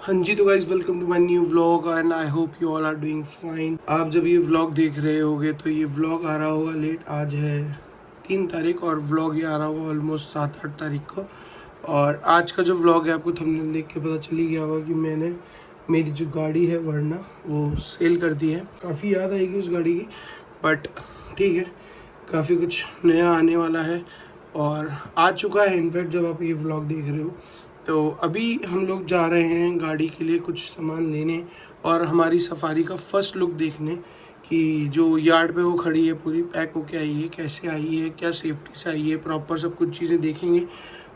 हाँ जी, तो guys welcome to my new vlog and I hope you all are doing fine. आप जब ये व्लॉग देख रहे होगे तो ये व्लॉग आ रहा होगा लेट। आज है 3 तारीख और व्लॉग ये आ रहा होगा ऑलमोस्ट 7-8 तारीख को। और आज का जो व्लॉग है आपको थंबनेल देख के पता चल ही गया होगा कि मैंने मेरी जो गाड़ी है वरना वो सेल कर दी है। काफ़ी याद आएगी उस गाड़ी की, बट ठीक है, काफ़ी कुछ नया आने वाला है और आ चुका है इनफैक्ट जब आप ये व्लॉग देख रहे हो। तो अभी हम लोग जा रहे हैं गाड़ी के लिए कुछ सामान लेने और हमारी सफारी का फर्स्ट लुक देखने कि जो यार्ड पे वो खड़ी है पूरी पैक होके आई है, कैसे आई है, क्या सेफ्टी से आई है, प्रॉपर सब कुछ चीज़ें देखेंगे।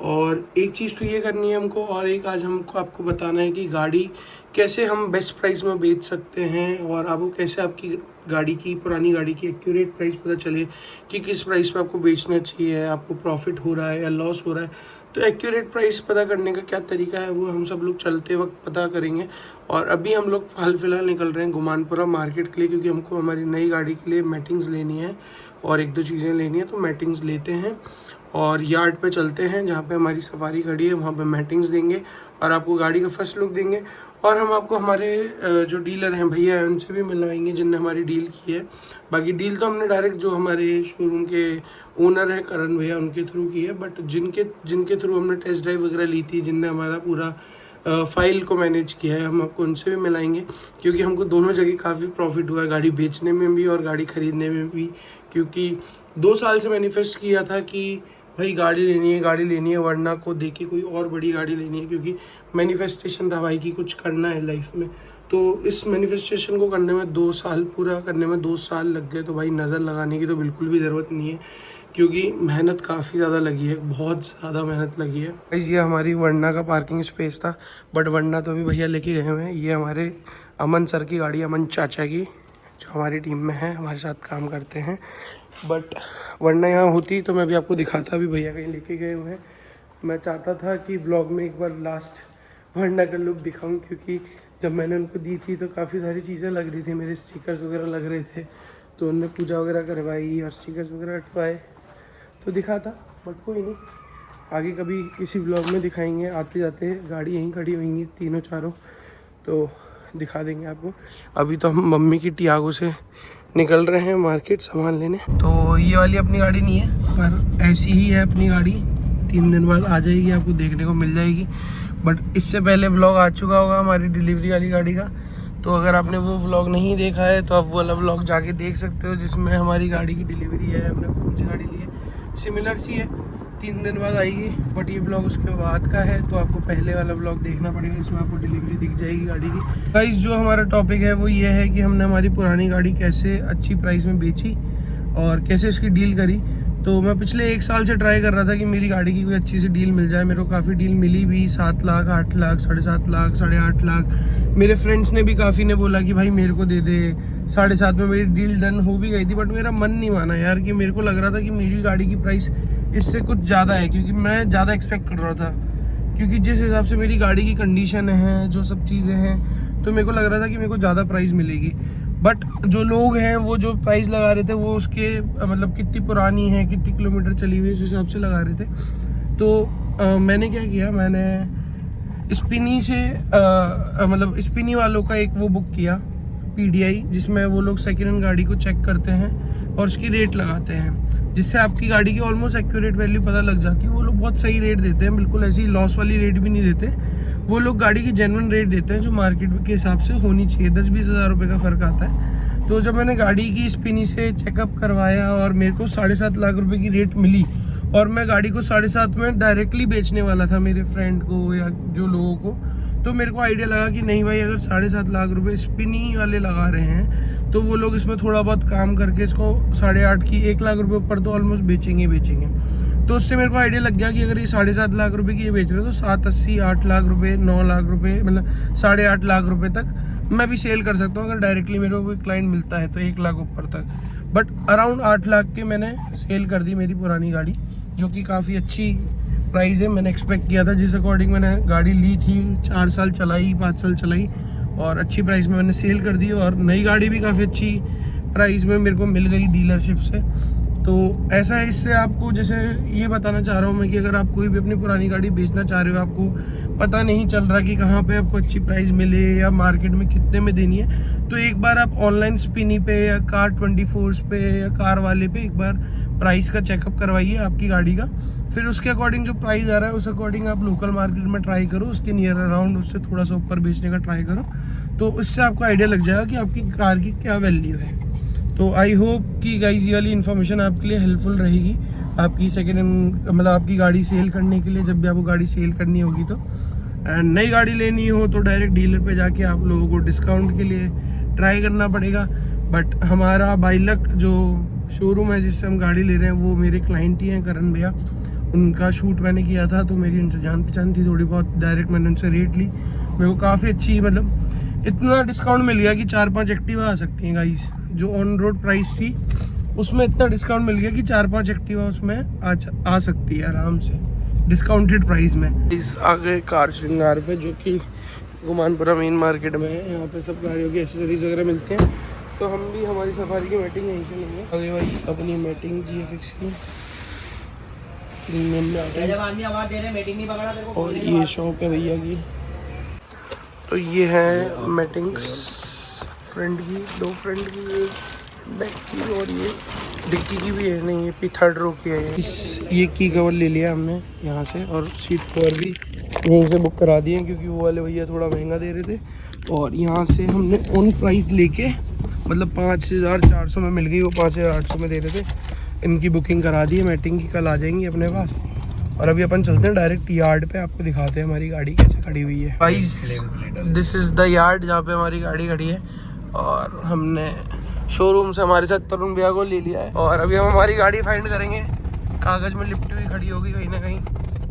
और एक चीज़ तो ये करनी है हमको, और एक आज हमको आपको बताना है कि गाड़ी कैसे हम बेस्ट प्राइस में बेच सकते हैं और आपको कैसे आपकी गाड़ी की, पुरानी गाड़ी की एक्यूरेट प्राइस पता चले कि किस प्राइस पे आपको बेचना चाहिए, आपको प्रॉफिट हो रहा है या लॉस हो रहा है। तो एक्यूरेट प्राइस पता करने का क्या तरीका है वो हम सब लोग चलते वक्त पता करेंगे। और अभी हम लोग हाल फिलहाल निकल रहे हैं गुमानपुरा मार्केट के लिए, क्योंकि हमको हमारी नई गाड़ी के लिए मैटिंग्स लेनी है और एक दो चीज़ें लेनी है। तो मैटिंग्स लेते हैं और यार्ड पे चलते हैं जहाँ पे हमारी सफारी खड़ी है, वहाँ पे मैटिंग्स देंगे और आपको गाड़ी का फर्स्ट लुक देंगे। और हम आपको हमारे जो डीलर हैं भैया हैं उनसे भी मिलवाएंगे जिनने हमारी डील की है। बाकी डील तो हमने डायरेक्ट जो हमारे शोरूम के ओनर हैं करण भैया उनके थ्रू की है, बट जिनके थ्रू हमने टेस्ट ड्राइव वगैरह ली थी, जिनने हमारा पूरा फाइल को मैनेज किया है, हम आपको उनसे भी मिलाएंगे। क्योंकि हमको दोनों जगह काफ़ी प्रॉफिट हुआ है, गाड़ी बेचने में भी और गाड़ी ख़रीदने में भी। क्योंकि 2 साल से मैनिफेस्ट किया था कि भाई गाड़ी लेनी है वरना को देके कोई और बड़ी गाड़ी लेनी है, क्योंकि मैनिफेस्टेशन था भाई कि कुछ करना है लाइफ में। तो इस मैनिफेस्टेशन को करने में 2 साल, पूरा करने में 2 साल लग गए। तो भाई नज़र लगाने की तो बिल्कुल भी ज़रूरत नहीं है, क्योंकि मेहनत काफ़ी ज़्यादा लगी है, बहुत ज़्यादा मेहनत लगी है। गाइस ये हमारी वरना का पार्किंग स्पेस था, बट वरना तो अभी भैया लेके गए हुए हैं। ये हमारे अमन सर की गाड़ी, अमन चाचा की, जो हमारी टीम में है, हमारे साथ काम करते हैं। बट वरना यहाँ होती तो मैं भी आपको दिखाता, भी भैया कहीं लेके गए हुए हैं। मैं चाहता था कि व्लॉग में एक बार लास्ट वरना का लुक दिखाऊं, क्योंकि जब मैंने उनको दी थी तो काफ़ी सारी चीज़ें लग रही थी, मेरे स्टिकर्स वगैरह लग रहे थे, तो उनने पूजा वगैरह करवाई और स्टिकर्स वगैरह हटवाए तो दिखा था। बट कोई नहीं, आगे कभी किसी व्लॉग में दिखाएंगे। आते जाते गाड़ी यहीं खड़ी हुई तीनों चारों, तो दिखा देंगे आपको। अभी तो हम मम्मी की टियागो से निकल रहे हैं मार्केट सामान लेने। तो ये वाली अपनी गाड़ी नहीं है, पर ऐसी ही है अपनी गाड़ी, 3 दिन बाद आ जाएगी, आपको देखने को मिल जाएगी। बट इससे पहले व्लॉग आ चुका होगा हमारी डिलीवरी वाली गाड़ी का, तो अगर आपने वो व्लॉग नहीं देखा है तो आप वो वाला व्लॉग जाके देख सकते हो, जिसमें हमारी गाड़ी की डिलीवरी है, हमने कौन सी गाड़ी ली है। सिमिलर सी है, 3 दिन बाद आएगी, बट ये ब्लॉग उसके बाद का है, तो आपको पहले वाला ब्लॉग देखना पड़ेगा, इसमें आपको डिलीवरी दिख जाएगी गाड़ी की। गाइस जो हमारा टॉपिक है वो ये है कि हमने हमारी पुरानी गाड़ी कैसे अच्छी प्राइस में बेची और कैसे उसकी डील करी। तो मैं पिछले 1 साल से ट्राई कर रहा था कि मेरी गाड़ी की कोई अच्छी सी डील मिल जाए। मेरे को काफ़ी डील मिली भी, 7 लाख, 8 लाख, 7.5 लाख, 8.5 लाख। मेरे फ्रेंड्स ने भी काफ़ी ने बोला कि भाई मेरे को दे दे, 7.5 में मेरी डील डन हो भी गई थी। बट मेरा मन नहीं माना यार, कि मेरे को लग रहा था कि मेरी गाड़ी की प्राइस इससे कुछ ज़्यादा है, क्योंकि मैं ज़्यादा एक्सपेक्ट कर रहा था। क्योंकि जिस हिसाब से मेरी गाड़ी की कंडीशन है, जो सब चीज़ें हैं, तो मेरे को लग रहा था कि मेरे को ज़्यादा प्राइस मिलेगी। बट जो लोग हैं वो जो प्राइस लगा रहे थे वो उसके मतलब कितनी पुरानी है, कितनी किलोमीटर चली हुई है, उस हिसाब से लगा रहे थे। तो मैंने क्या किया, मैंने स्पिनी से मतलब स्पिनी वालों का एक वो बुक किया, PDI, जिसमें वो लोग सेकेंड हैंड गाड़ी को चेक करते हैं और उसकी रेट लगाते हैं, जिससे आपकी गाड़ी की ऑलमोस्ट एक्यूरेट वैल्यू पता लग जाती है। वो लोग बहुत सही रेट देते हैं, बिल्कुल ऐसी लॉस वाली रेट भी नहीं देते। वो लोग गाड़ी की जेन्युइन रेट देते हैं जो मार्केट के हिसाब से होनी चाहिए। 10-20 हज़ार रुपये का फ़र्क आता है। तो जब मैंने गाड़ी की स्पिनी से चेकअप करवाया और मेरे को 7.5 लाख रुपये की रेट मिली, और मैं गाड़ी को 7.5 में डायरेक्टली बेचने वाला था मेरे फ्रेंड को या जो लोगों को, तो मेरे को आइडिया लगा कि नहीं भाई, अगर 7.5 लाख रुपए स्पिनी वाले लगा रहे हैं तो वो लोग इसमें थोड़ा बहुत काम करके इसको 8.5 की 1 लाख रुपए ऊपर तो ऑलमोस्ट बेचेंगे। तो उससे मेरे को आइडिया लग गया कि अगर ये 7.5 लाख रुपए की ये बेच रहे हैं तो 780, 8 लाख रुपए, 9 लाख रुपए, मतलब 8.5 लाख रुपए तक मैं भी सेल कर सकता हूँ अगर डायरेक्टली मेरे को कोई क्लाइंट मिलता है तो 1 लाख ऊपर तक। बट अराउंड 8 लाख के मैंने सेल कर दी मेरी पुरानी गाड़ी, जो कि काफ़ी अच्छी प्राइस है। मैंने एक्सपेक्ट किया था, जिस अकॉर्डिंग मैंने गाड़ी ली थी, 4 साल चलाई, 5 साल चलाई, और अच्छी प्राइस में मैंने सेल कर दी। और नई गाड़ी भी काफ़ी अच्छी प्राइस में मेरे को मिल गई डीलरशिप से। तो ऐसा है, इससे आपको जैसे ये बताना चाह रहा हूँ मैं कि अगर आप कोई भी अपनी पुरानी गाड़ी बेचना चाह रहे हो, आपको पता नहीं चल रहा कि कहाँ पे आपको अच्छी प्राइस मिले या मार्केट में कितने में देनी है, तो एक बार आप ऑनलाइन स्पिनी पे या कार24 पे या कार वाले पे एक बार प्राइस का चेकअप करवाइए आपकी गाड़ी का। फिर उसके अकॉर्डिंग जो प्राइस आ रहा है उस अकॉर्डिंग आप लोकल मार्केट में ट्राई करो, उसके नियर अराउंड उससे थोड़ा सा ऊपर बेचने का ट्राई करो, तो उससे आपको आइडिया लग जाएगा कि आपकी कार की क्या वैल्यू है। तो आई होप कि गाइस ये वाली इन्फॉर्मेशन आपके लिए हेल्पफुल रहेगी आपकी सेकेंड हैंड मतलब आपकी गाड़ी सेल करने के लिए, जब भी आपको गाड़ी सेल करनी होगी तो। एंड नई गाड़ी लेनी हो तो डायरेक्ट डीलर पे जाके आप लोगों को डिस्काउंट के लिए ट्राई करना पड़ेगा। बट हमारा बाई लक जो शोरूम है जिससे हम गाड़ी ले रहे हैं वो मेरे क्लाइंट ही हैं, करण भैया। उनका शूट मैंने किया था तो मेरी उनसे जान पहचान थी थोड़ी बहुत, डायरेक्ट मैंने उनसे रेट ली। मेरे को काफ़ी अच्छी मतलब इतना डिस्काउंट मिल गया कि 4-5 एक्टिवा आ सकती हैं गाइस। जो ऑन रोड प्राइस थी उसमें इतना डिस्काउंट मिल गया कि 4-5 एक्टिवा उसमें आ सकती है आराम से डिस्काउंटेड प्राइस में। इस आगे कार श्रृंगार पे जो कि गुमानपुरा मेन मार्केट में है, यहाँ पे सब गाड़ियों की एसेसरीज वगैरह मिलते हैं। तो हम भी हमारी सफारी की मीटिंग यहीं से लेंगे आगे भाई अपनी मीटिंग GFX की और ये शॉप है भैया की। तो ये है मीटिंग्स फ्रंट की, 2 फ्रंट की, एक बैक की और ये डिक्की की भी है। नहीं ये भी 3rd रो की है। ये की कवर ले लिया हमने यहाँ से और सीट कवर भी यहीं से बुक करा दिए क्योंकि वो वाले भैया थोड़ा महंगा दे रहे थे। और यहाँ से हमने ऑन प्राइस लेके मतलब 5400 में मिल गई, वो 5800 में दे रहे थे। इनकी बुकिंग करा दी है मीटिंग की, कल आ जाएंगी अपने पास। और अभी अपन चलते हैं डायरेक्ट यार्ड पे, आपको दिखाते हैं हमारी गाड़ी कैसे खड़ी हुई है। Guys this is the yard जहाँ पे हमारी गाड़ी खड़ी है और हमने शोरूम से हमारे साथ तरुण भैया को ले लिया है। और अभी हम हमारी गाड़ी फाइंड करेंगे, कागज़ में लिपटी हुई खड़ी होगी कहीं ना कहीं।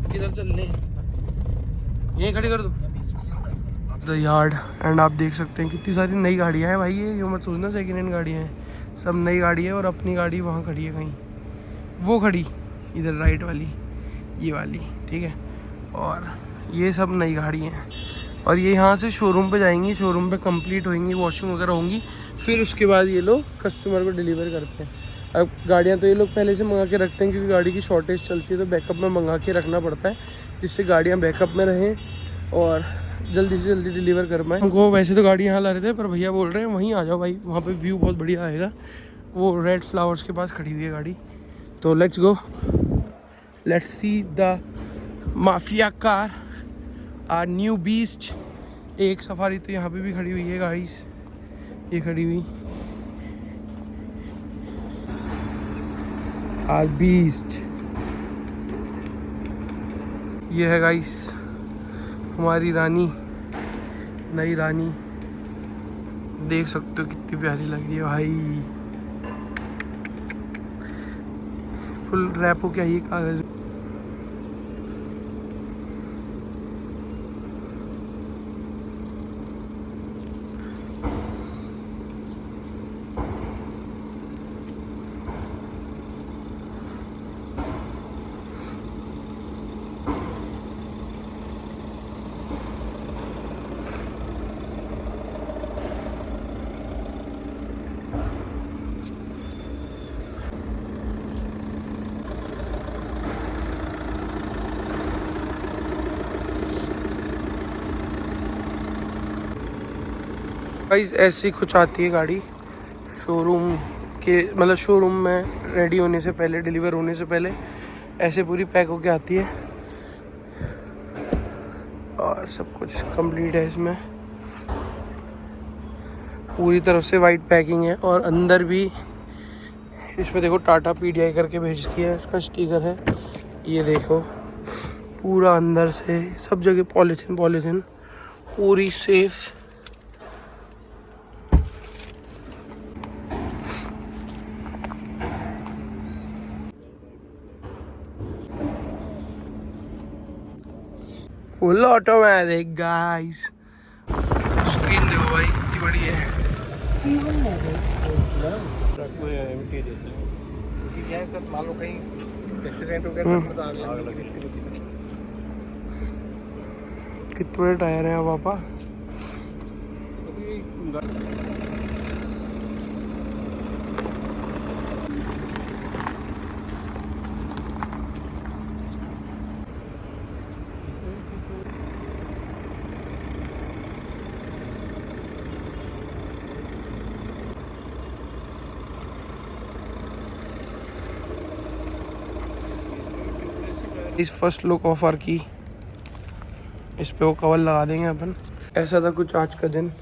किधर चल रहे हैं, यहीं खड़ी कर दो द यार्ड। एंड आप देख सकते हैं कितनी सारी नई गाड़ियाँ हैं भाई। ये मत सोचना सेकेंड हैंड गाड़ियाँ हैं, सब नई गाड़ी है। और अपनी गाड़ी वहाँ खड़ी है कहीं, वो खड़ी इधर राइट वाली, ये वाली, ठीक है। और ये सब नई गाड़ी हैं और ये यहाँ से शोरूम पे जाएंगी, शोरूम पे कंप्लीट होंगी, वॉशिंग वगैरह होंगी, फिर उसके बाद ये लोग कस्टमर को डिलीवर करते हैं। अब गाड़ियाँ तो ये लोग पहले से मंगा के रखते हैं क्योंकि गाड़ी की शॉर्टेज चलती है तो बैकअप में मंगा के रखना पड़ता है जिससे गाड़ियाँ बैकअप में रहें और जल्दी से जल्दी डिलीवर कर पाएँ। हमको वैसे तो गाड़ी यहाँ ला रहे थे पर भैया बोल रहे हैं वहीं आ जाओ भाई, वहाँ पे व्यू बहुत बढ़िया आएगा। वो रेड फ्लावर्स के पास खड़ी हुई है गाड़ी। तो let's go, let's see the mafia car, our new beast. एक सफारी तो यहाँ पे भी खड़ी हुई है गाइस, ये खड़ी हुई आर बीस्ट। ये है गाइस हमारी रानी, नई रानी, देख सकते हो कितनी प्यारी लग रही है भाई। फुल रैप हो क्या ये कागज। गाइस ऐसी कुछ आती है गाड़ी शोरूम के, मतलब शोरूम में रेडी होने से पहले, डिलीवर होने से पहले ऐसे पूरी पैक होके आती है और सब कुछ कंप्लीट है इसमें। पूरी तरफ से वाइट पैकिंग है और अंदर भी इसमें देखो टाटा PDI करके भेजती है, इसका स्टिकर है ये देखो। पूरा अंदर से सब जगह पॉलीथीन पूरी safe. Full automatic guys, screen देखो भाई कितनी बड़ी है। कितने बड़े टायर हैं पापा। इस फर्स्ट लुक ऑफ आर की, इस पे वो कवर लगा देंगे अपन। ऐसा था कुछ आज का दिन,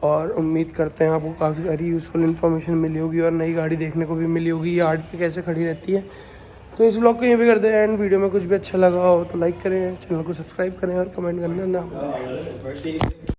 और उम्मीद करते हैं आपको काफ़ी सारी यूज़फुल इन्फॉर्मेशन मिली होगी और नई गाड़ी देखने को भी मिली होगी, यार्ड पे कैसे खड़ी रहती है। तो इस व्लॉग को यहीं पे करते हैं एंड। वीडियो में कुछ भी अच्छा लगा हो तो लाइक करें, चैनल को सब्सक्राइब करें और कमेंट करना ना भूलें।